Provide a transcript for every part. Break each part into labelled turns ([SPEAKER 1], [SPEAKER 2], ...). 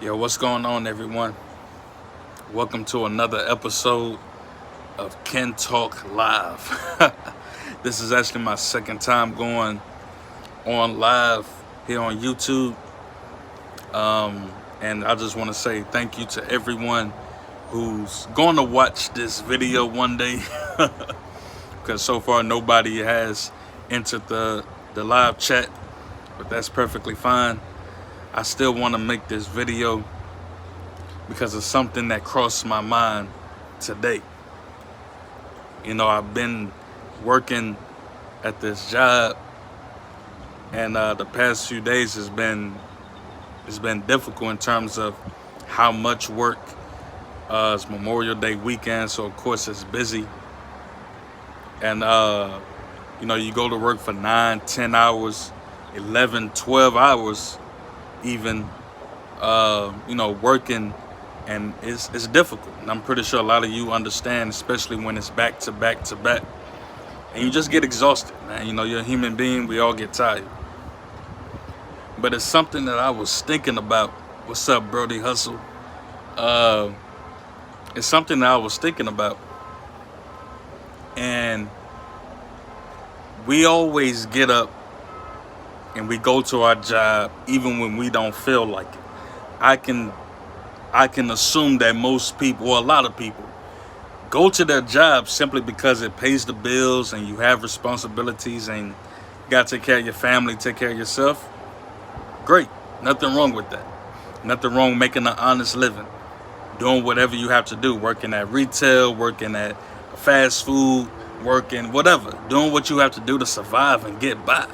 [SPEAKER 1] Yo, what's going on, everyone? Welcome to another episode of Ken Talk Live. This is actually my second time going on live here on YouTube. And I just want to say thank you to everyone who's going to watch this video one day. Because so far nobody has entered the live chat, but that's perfectly fine. I still want to make this video because it's something that crossed my mind today. You know, I've been working at this job, and the past few days it's been difficult in terms of how much work. It's Memorial Day weekend, so of course it's busy. And you know, you go to work for 9, 10 hours, 11, 12 hours even, you know, working, and it's difficult. And I'm pretty sure a lot of you understand, especially when it's back to back to back. And you just get exhausted, man. You know, you're a human being, we all get tired. But it's something that I was thinking about. What's up, Brody Hustle? It's something that I was thinking about. And we always get up and we go to our job even when we don't feel like it. I can assume that most people, or a lot of people, go to their job simply because it pays the bills and you have responsibilities and you gotta take care of your family, take care of yourself. Great, nothing wrong with that. Nothing wrong making an honest living, doing whatever you have to do, working at retail, working at fast food, working whatever, doing what you have to do to survive and get by.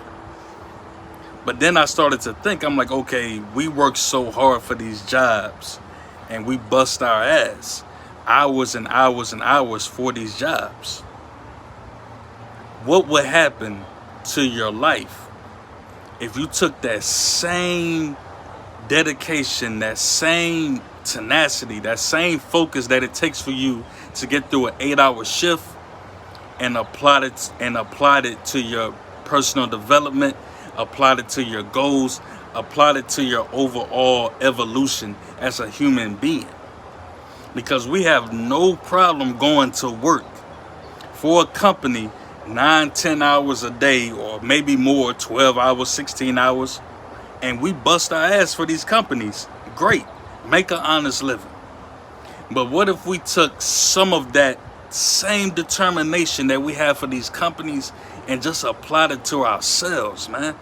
[SPEAKER 1] But then I started to think, I'm like, okay, we work so hard for these jobs and we bust our ass hours and hours and hours for these jobs. What would happen to your life if you took that same dedication, that same tenacity, that same focus that it takes for you to get through an 8-hour shift and applied it to your personal development, applied it to your goals, applied it to your overall evolution as a human being? Because we have no problem going to work for a company 9, 10 hours a day, or maybe more, 12 hours, 16 hours, and we bust our ass for these companies. Great, make an honest living. But what if we took some of that same determination that we have for these companies and just applied it to ourselves, man?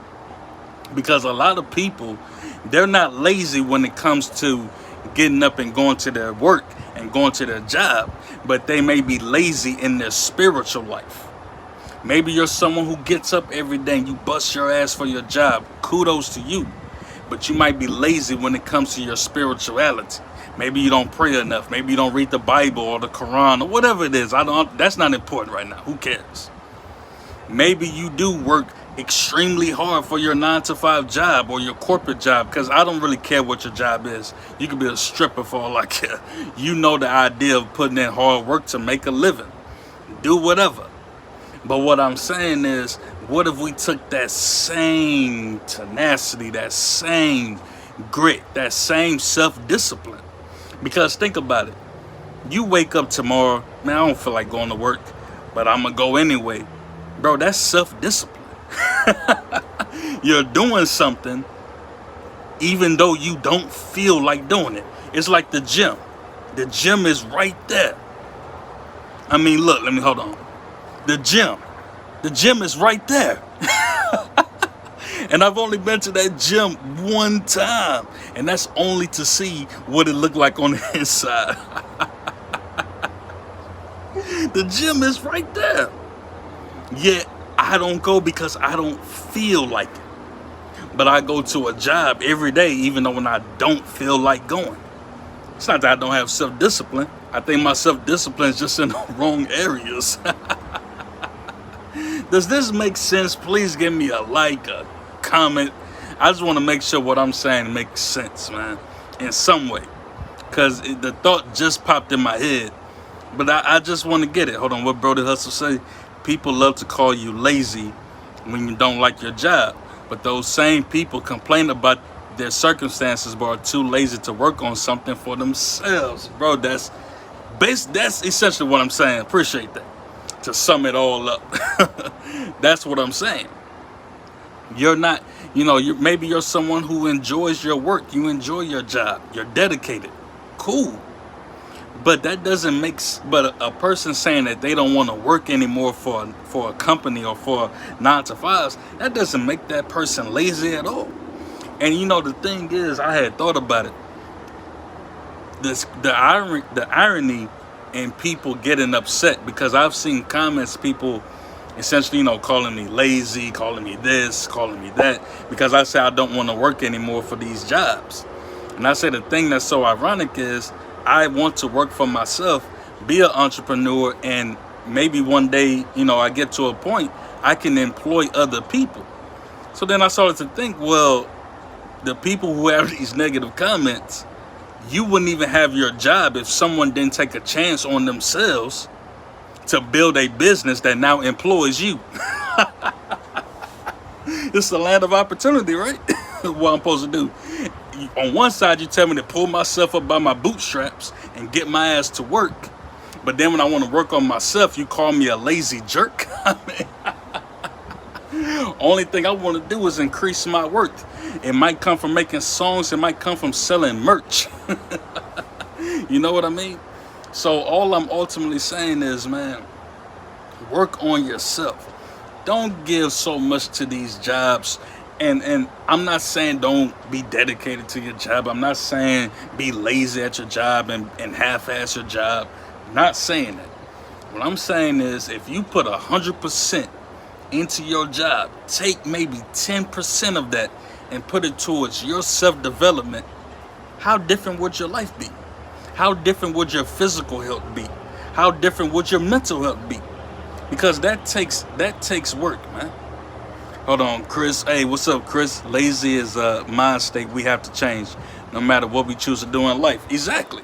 [SPEAKER 1] Because a lot of people, they're not lazy when it comes to getting up and going to their work and going to their job, but they may be lazy in their spiritual life. Maybe you're someone who gets up every day and you bust your ass for your job. Kudos to you. But you might be lazy when it comes to your spirituality. Maybe you don't pray enough. Maybe you don't read the Bible or the Quran or whatever it is. That's not important right now. Who cares? Maybe you do work extremely hard for your 9-to-5 job or your corporate job, because I don't really care what your job is. You could be a stripper for all I care. You know the idea of putting in hard work to make a living. Do whatever. But what I'm saying is, what if we took that same tenacity, that same grit, that same self-discipline? Because think about it. You wake up tomorrow, man, I don't feel like going to work, but I'm going to go anyway. Bro, that's self-discipline. You're doing something even though you don't feel like doing it. It's like the gym. The gym is right there. I mean, look, hold on. The gym is right there. And I've only been to that gym one time, and that's only to see what it looked like on the inside. The gym is right there. Yet I don't go because I don't feel like it. But I go to a job every day, even though when I don't feel like going. It's not that I don't have self-discipline. I think my self-discipline is just in the wrong areas. Does this make sense? Please give me a like, a comment. I just want to make sure what I'm saying makes sense, man, in some way. Because the thought just popped in my head. But I just want to get it. Hold on, what Brody Hustle say? People love to call you lazy when you don't like your job. But those same people complain about their circumstances but are too lazy to work on something for themselves. Bro, that's essentially what I'm saying. Appreciate that. To sum it all up, that's what I'm saying. You're not, maybe you're someone who enjoys your work. You enjoy your job. You're dedicated. Cool. But that doesn't make, but a person saying that they don't want to work anymore for a company or for 9 to 5s, that doesn't make that person lazy at all. And the thing is, I had thought about it. The irony in people getting upset, because I've seen comments, people essentially, calling me lazy, calling me this, calling me that, because I say I don't want to work anymore for these jobs. And I say the thing that's so ironic is I want to work for myself, be an entrepreneur, and maybe one day, I get to a point I can employ other people. So then I started to think, well, the people who have these negative comments, you wouldn't even have your job if someone didn't take a chance on themselves to build a business that now employs you. It's the land of opportunity, right? What I'm supposed to do. On one side, you tell me to pull myself up by my bootstraps and get my ass to work. But then when I want to work on myself, you call me a lazy jerk. Only thing I want to do is increase my worth. It might come from making songs. It might come from selling merch. You know what I mean? So all I'm ultimately saying is, man, work on yourself. Don't give so much to these jobs. And I'm not saying don't be dedicated to your job. I'm not saying be lazy at your job and half-ass your job. I'm not saying that. What I'm saying is, if you put 100% into your job, take maybe 10% of that and put it towards your self-development, how different would your life be? How different would your physical health be? How different would your mental health be? Because that takes work, man. Hold on, Chris. Hey, what's up, Chris? Lazy is a mind state we have to change no matter what we choose to do in life. Exactly.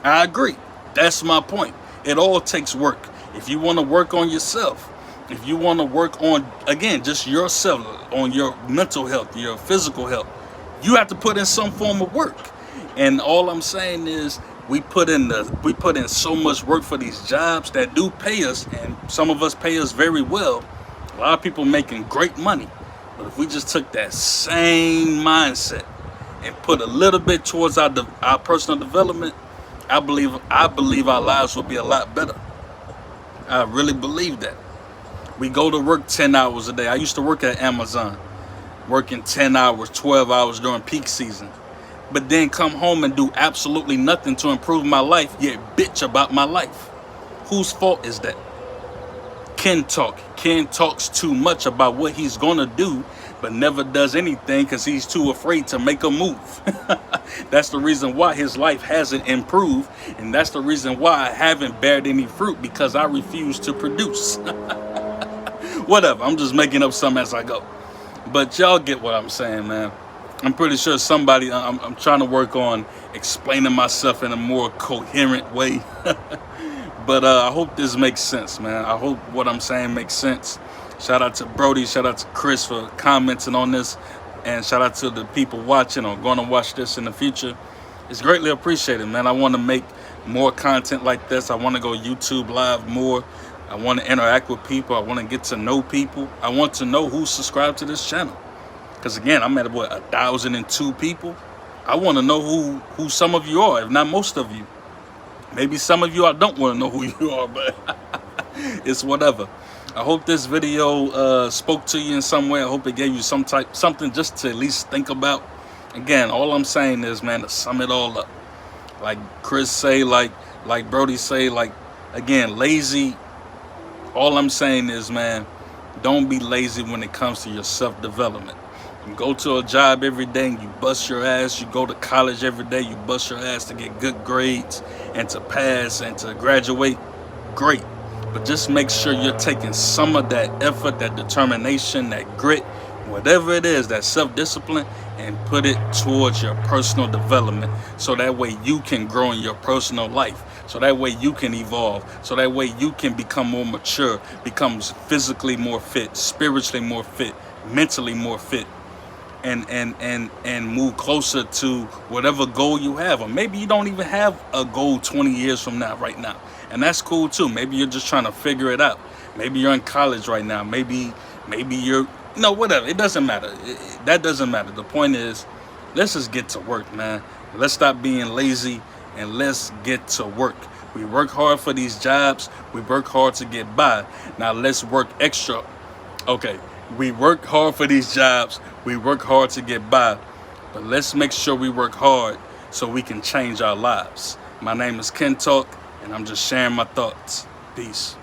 [SPEAKER 1] I agree. That's my point. It all takes work. If you want to work on yourself, if you want to work on, again, just yourself, on your mental health, your physical health, you have to put in some form of work. And all I'm saying is, we put in so much work for these jobs that do pay us, and some of us pay us very well. A lot of people making great money. But if we just took that same mindset and put a little bit towards our personal development, I believe our lives will be a lot better. I really believe that. We go to work 10 hours a day. I used to work at Amazon, working 10 hours, 12 hours during peak season. But then come home and do absolutely nothing to improve my life, yet bitch about my life. Whose fault is that? Ken talks too much about what he's gonna do, but never does anything because he's too afraid to make a move. That's the reason why his life hasn't improved, and that's the reason why I haven't bared any fruit, because I refuse to produce. Whatever, I'm just making up some as I go. But y'all get what I'm saying, man. I'm pretty sure somebody, I'm trying to work on explaining myself in a more coherent way. But I hope this makes sense, man. I hope what I'm saying makes sense. Shout out to Brody, shout out to Chris for commenting on this, and shout out to the people watching or going to watch this in the future. It's greatly appreciated, man. I want to make more content like this. I want to go YouTube live more. I want to interact with people. I want to get to know people. I want to know who's subscribed to this channel. Because again, I'm at 1,002 people. I want to know who some of you are, if not most of you. Maybe some of you, I don't want to know who you are, but it's whatever. I hope this video spoke to you in some way. I hope it gave you something just to at least think about. Again, all I'm saying is, man, to sum it all up, like Chris say, like Brody say, like, again, lazy. All I'm saying is, man, don't be lazy when it comes to your self-development. You go to a job every day and you bust your ass. You go to college every day, you bust your ass to get good grades and to pass and to graduate. Great. But just make sure you're taking some of that effort, that determination, that grit, whatever it is, that self-discipline, and put it towards your personal development. So that way you can grow in your personal life. So that way you can evolve. So that way you can become more mature, becomes physically more fit, spiritually more fit, mentally more fit. and move closer to whatever goal you have. Or maybe you don't even have a goal 20 years from now, right now. And that's cool too. Maybe you're just trying to figure it out. Maybe you're in college right now. Maybe you're, whatever. It doesn't matter. That doesn't matter. The point is, let's just get to work, man. Let's stop being lazy and let's get to work. We work hard for these jobs. We work hard to get by. Now let's work extra. Okay, we work hard for these jobs. We work hard to get by. But let's make sure we work hard so we can change our lives. My name is Ken Talk, and I'm just sharing my thoughts. Peace.